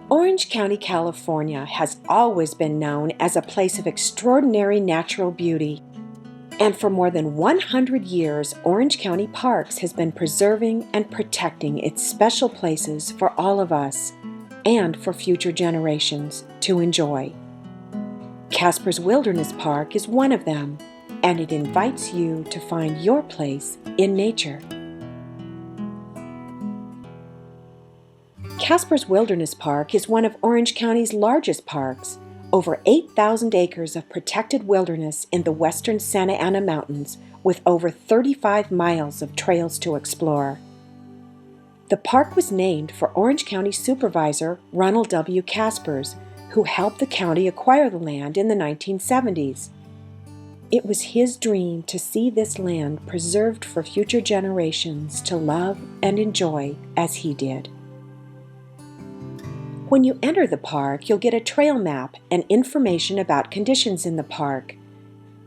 Orange County, California has always been known as a place of extraordinary natural beauty. And for more than 100 years, Orange County Parks has been preserving and protecting its special places for all of us and for future generations to enjoy. Caspers Wilderness Park is one of them, and it invites you to find your place in nature. Caspers Wilderness Park is one of Orange County's largest parks, over 8,000 acres of protected wilderness in the western Santa Ana Mountains with over 35 miles of trails to explore. The park was named for Orange County Supervisor Ronald W. Caspers, who helped the county acquire the land in the 1970s. It was his dream to see this land preserved for future generations to love and enjoy as he did. When you enter the park, you'll get a trail map and information about conditions in the park,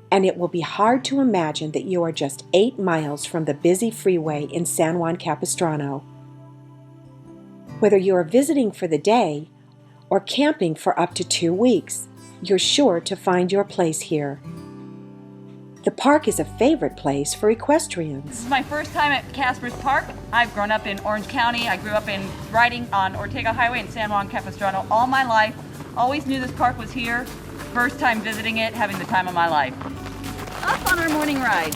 and it will be hard to imagine that you are just 8 miles from the busy freeway in San Juan Capistrano. Whether you are visiting for the day or camping for up to 2 weeks, you're sure to find your place here. The park is a favorite place for equestrians. This is my first time at Caspers Park. I've grown up in Orange County. I grew up riding on Ortega Highway in San Juan Capistrano all my life. Always knew this park was here. First time visiting it, having the time of my life. Off on our morning ride.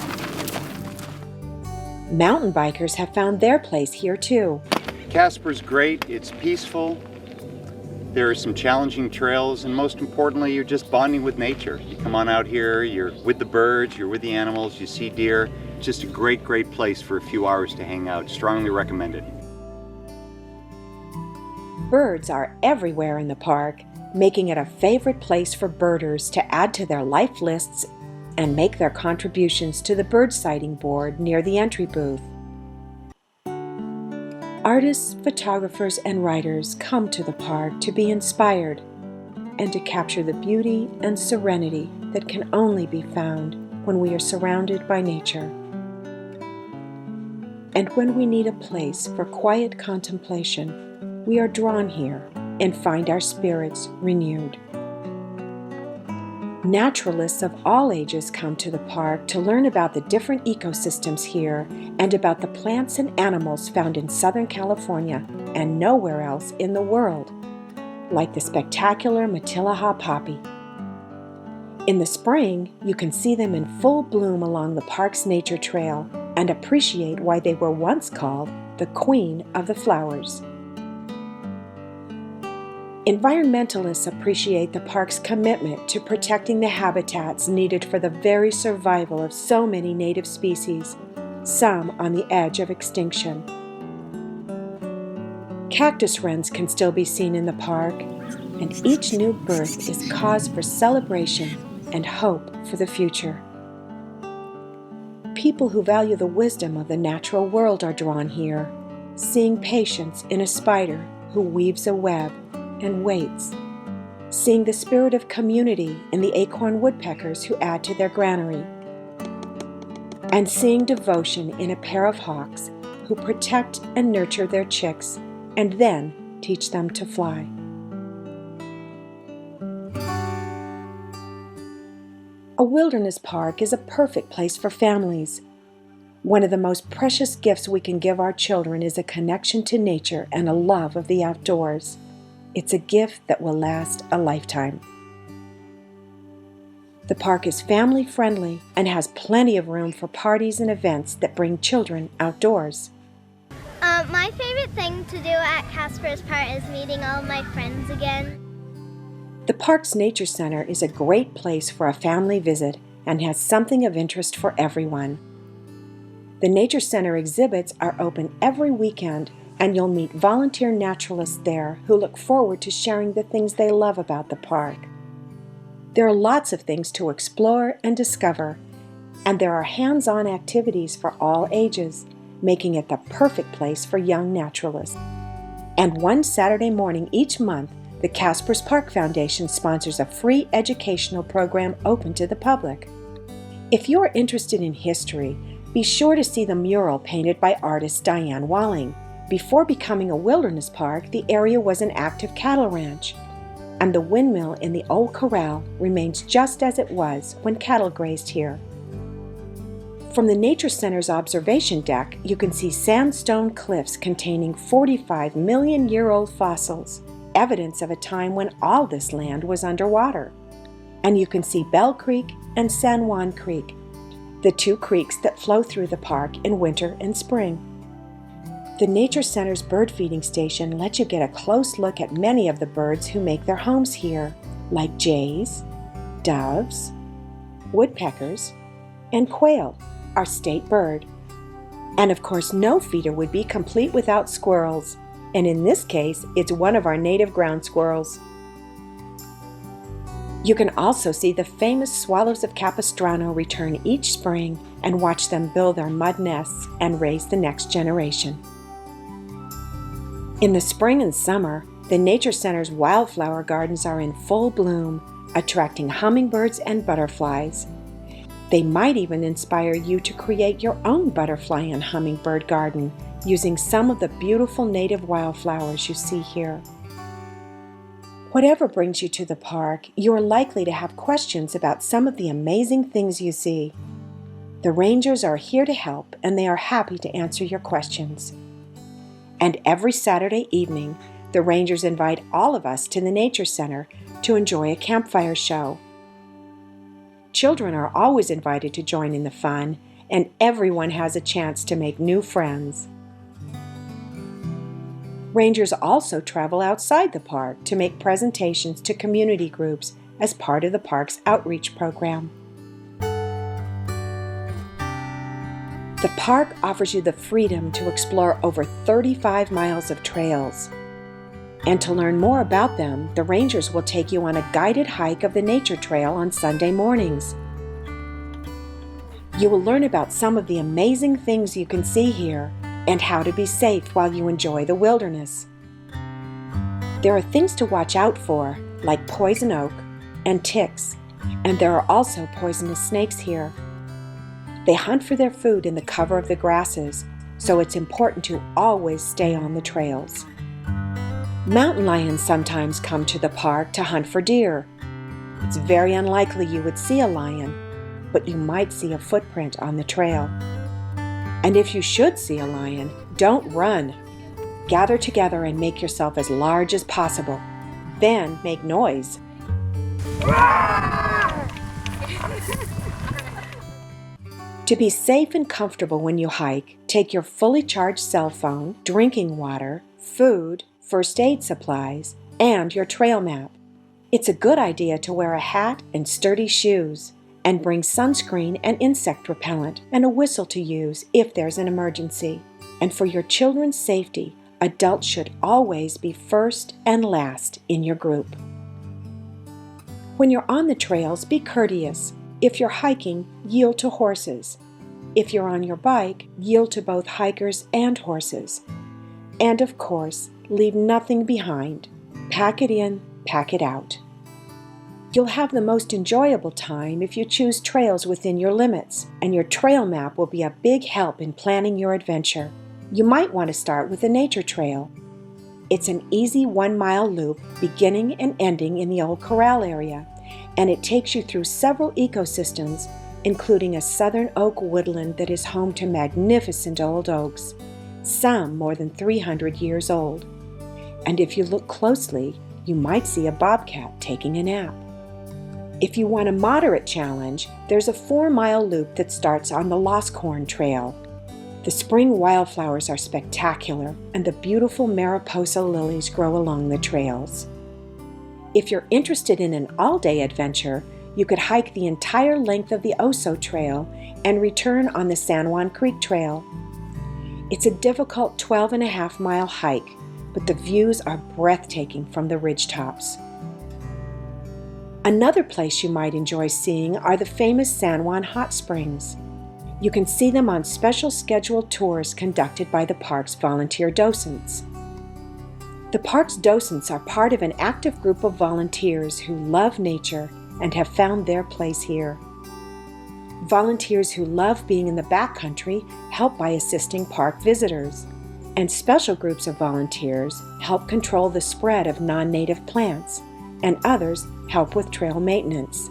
Mountain bikers have found their place here too. Casper's great, it's peaceful. There are some challenging trails, and most importantly, you're just bonding with nature. You come on out here, you're with the birds, you're with the animals, you see deer. Just a great, great place for a few hours to hang out. Strongly recommended. Birds are everywhere in the park, making it a favorite place for birders to add to their life lists and make their contributions to the bird sighting board near the entry booth. Artists, photographers, and writers come to the park to be inspired and to capture the beauty and serenity that can only be found when we are surrounded by nature. And when we need a place for quiet contemplation, we are drawn here and find our spirits renewed. Naturalists of all ages come to the park to learn about the different ecosystems here and about the plants and animals found in Southern California and nowhere else in the world, like the spectacular Matilaha poppy. In the spring, you can see them in full bloom along the park's nature trail and appreciate why they were once called the Queen of the Flowers. Environmentalists appreciate the park's commitment to protecting the habitats needed for the very survival of so many native species, some on the edge of extinction. Cactus wrens can still be seen in the park, and each new birth is cause for celebration and hope for the future. People who value the wisdom of the natural world are drawn here, seeing patience in a spider who weaves a web and waits, seeing the spirit of community in the acorn woodpeckers who add to their granary, and seeing devotion in a pair of hawks who protect and nurture their chicks and then teach them to fly. A wilderness park is a perfect place for families. One of the most precious gifts we can give our children is a connection to nature and a love of the outdoors. It's a gift that will last a lifetime. The park is family-friendly and has plenty of room for parties and events that bring children outdoors. My favorite thing to do at Caspers Park is meeting all of my friends again. The park's Nature Center is a great place for a family visit and has something of interest for everyone. The Nature Center exhibits are open every weekend, and you'll meet volunteer naturalists there who look forward to sharing the things they love about the park. There are lots of things to explore and discover, and there are hands-on activities for all ages, making it the perfect place for young naturalists. And one Saturday morning each month, the Caspers Park Foundation sponsors a free educational program open to the public. If you're interested in history, be sure to see the mural painted by artist Diane Walling. Before becoming a wilderness park, the area was an active cattle ranch, and the windmill in the old corral remains just as it was when cattle grazed here. From the Nature Center's observation deck, you can see sandstone cliffs containing 45-million-year-old fossils, evidence of a time when all this land was underwater. And you can see Bell Creek and San Juan Creek, the two creeks that flow through the park in winter and spring. The Nature Center's bird feeding station lets you get a close look at many of the birds who make their homes here, like jays, doves, woodpeckers, and quail, our state bird. And of course, no feeder would be complete without squirrels, and in this case, it's one of our native ground squirrels. You can also see the famous swallows of Capistrano return each spring and watch them build their mud nests and raise the next generation. In the spring and summer, the Nature Center's wildflower gardens are in full bloom, attracting hummingbirds and butterflies. They might even inspire you to create your own butterfly and hummingbird garden using some of the beautiful native wildflowers you see here. Whatever brings you to the park, you are likely to have questions about some of the amazing things you see. The rangers are here to help, and they are happy to answer your questions. And every Saturday evening, the rangers invite all of us to the Nature Center to enjoy a campfire show. Children are always invited to join in the fun, and everyone has a chance to make new friends. Rangers also travel outside the park to make presentations to community groups as part of the park's outreach program. The park offers you the freedom to explore over 35 miles of trails. And to learn more about them, the rangers will take you on a guided hike of the nature trail on Sunday mornings. You will learn about some of the amazing things you can see here and how to be safe while you enjoy the wilderness. There are things to watch out for, like poison oak and ticks, and there are also poisonous snakes here. They hunt for their food in the cover of the grasses, so it's important to always stay on the trails. Mountain lions sometimes come to the park to hunt for deer. It's very unlikely you would see a lion, but you might see a footprint on the trail. And if you should see a lion, don't run. Gather together and make yourself as large as possible. Then make noise. To be safe and comfortable when you hike, take your fully charged cell phone, drinking water, food, first aid supplies, and your trail map. It's a good idea to wear a hat and sturdy shoes, and bring sunscreen and insect repellent and a whistle to use if there's an emergency. And for your children's safety, adults should always be first and last in your group. When you're on the trails, be courteous. If you're hiking, yield to horses. If you're on your bike, yield to both hikers and horses. And of course, leave nothing behind. Pack it in, pack it out. You'll have the most enjoyable time if you choose trails within your limits, and your trail map will be a big help in planning your adventure. You might want to start with a nature trail. It's an easy 1-mile loop beginning and ending in the old corral area, and it takes you through several ecosystems, including a southern oak woodland that is home to magnificent old oaks, some more than 300 years old. And if you look closely, you might see a bobcat taking a nap. If you want a moderate challenge, there's a 4-mile loop that starts on the Lost Corn Trail. The spring wildflowers are spectacular, and the beautiful Mariposa lilies grow along the trails. If you're interested in an all-day adventure, you could hike the entire length of the Oso Trail and return on the San Juan Creek Trail. It's a difficult 12.5-mile hike, but the views are breathtaking from the ridgetops. Another place you might enjoy seeing are the famous San Juan Hot Springs. You can see them on special scheduled tours conducted by the park's volunteer docents. The park's docents are part of an active group of volunteers who love nature and have found their place here. Volunteers who love being in the backcountry help by assisting park visitors. and special groups of volunteers help control the spread of non-native plants, and others help with trail maintenance.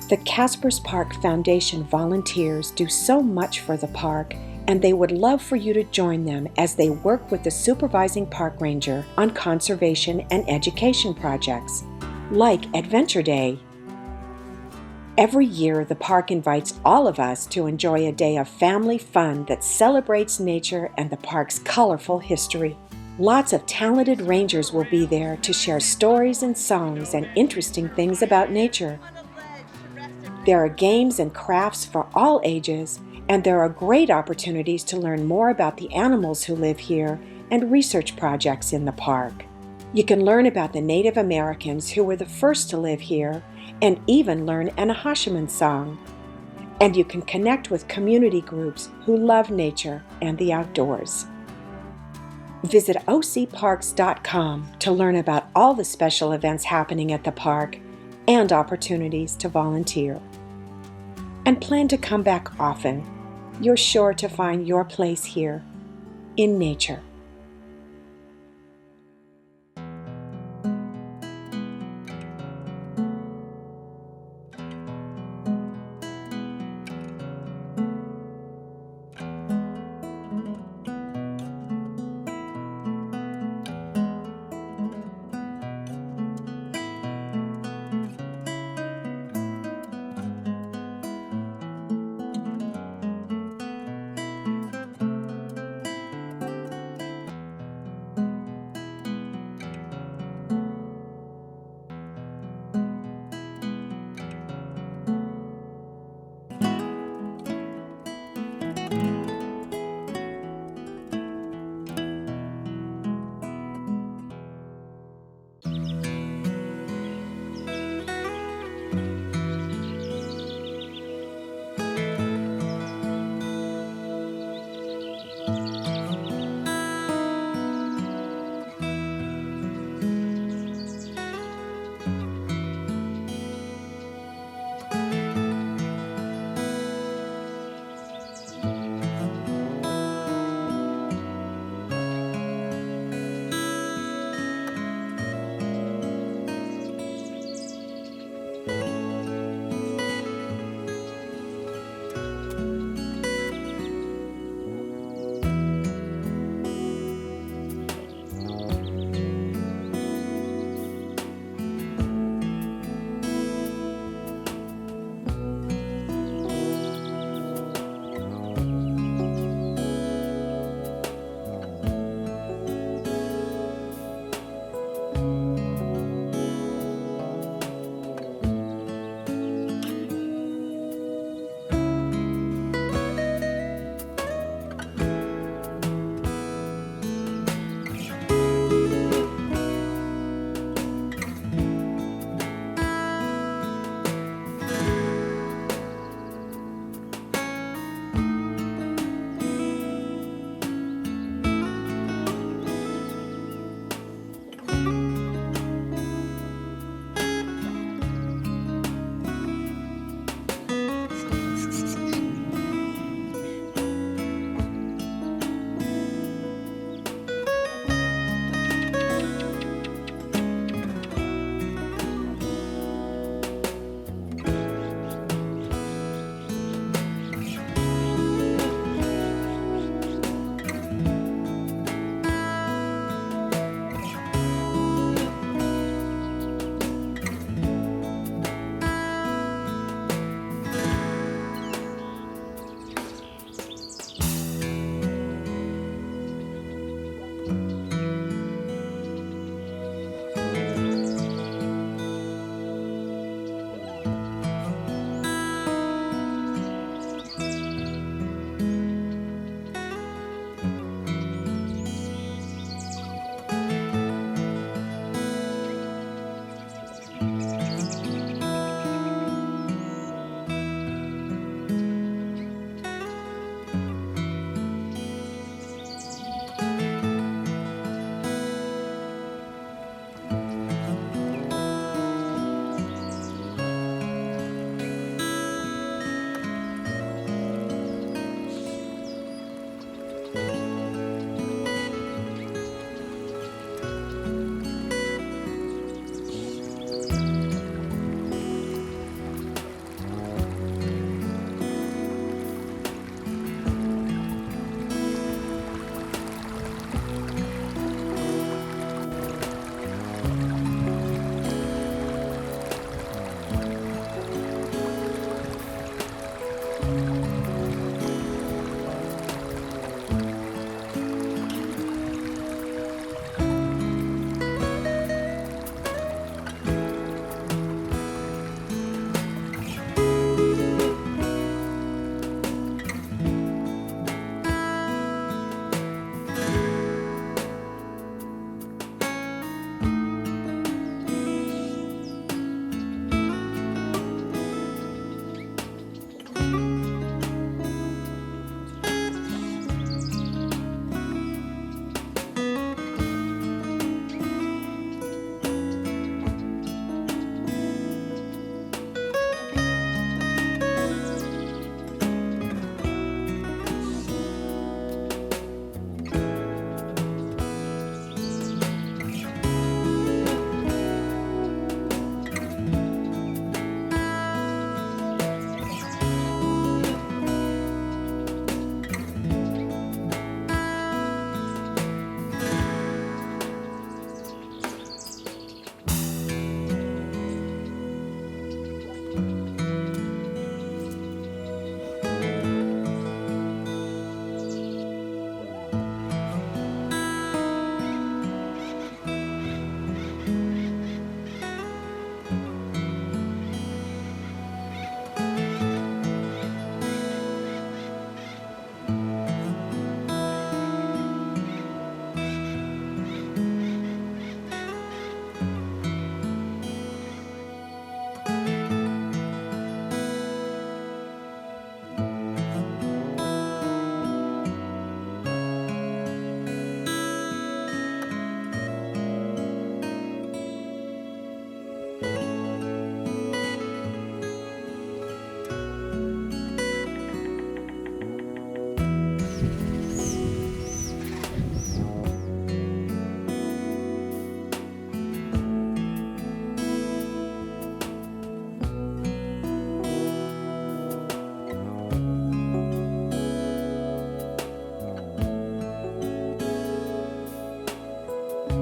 The Caspers Park Foundation volunteers do so much for the park, and they would love for you to join them as they work with the supervising park ranger on conservation and education projects, like Adventure Day. Every year, the park invites all of us to enjoy a day of family fun that celebrates nature and the park's colorful history. Lots of talented rangers will be there to share stories and songs and interesting things about nature. There are games and crafts for all ages, and there are great opportunities to learn more about the animals who live here and research projects in the park. You can learn about the Native Americans who were the first to live here, and even learn an Ahashiman song. And you can connect with community groups who love nature and the outdoors. Visit ocparks.com to learn about all the special events happening at the park and opportunities to volunteer. And plan to come back often. You're sure to find your place here in nature.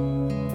you.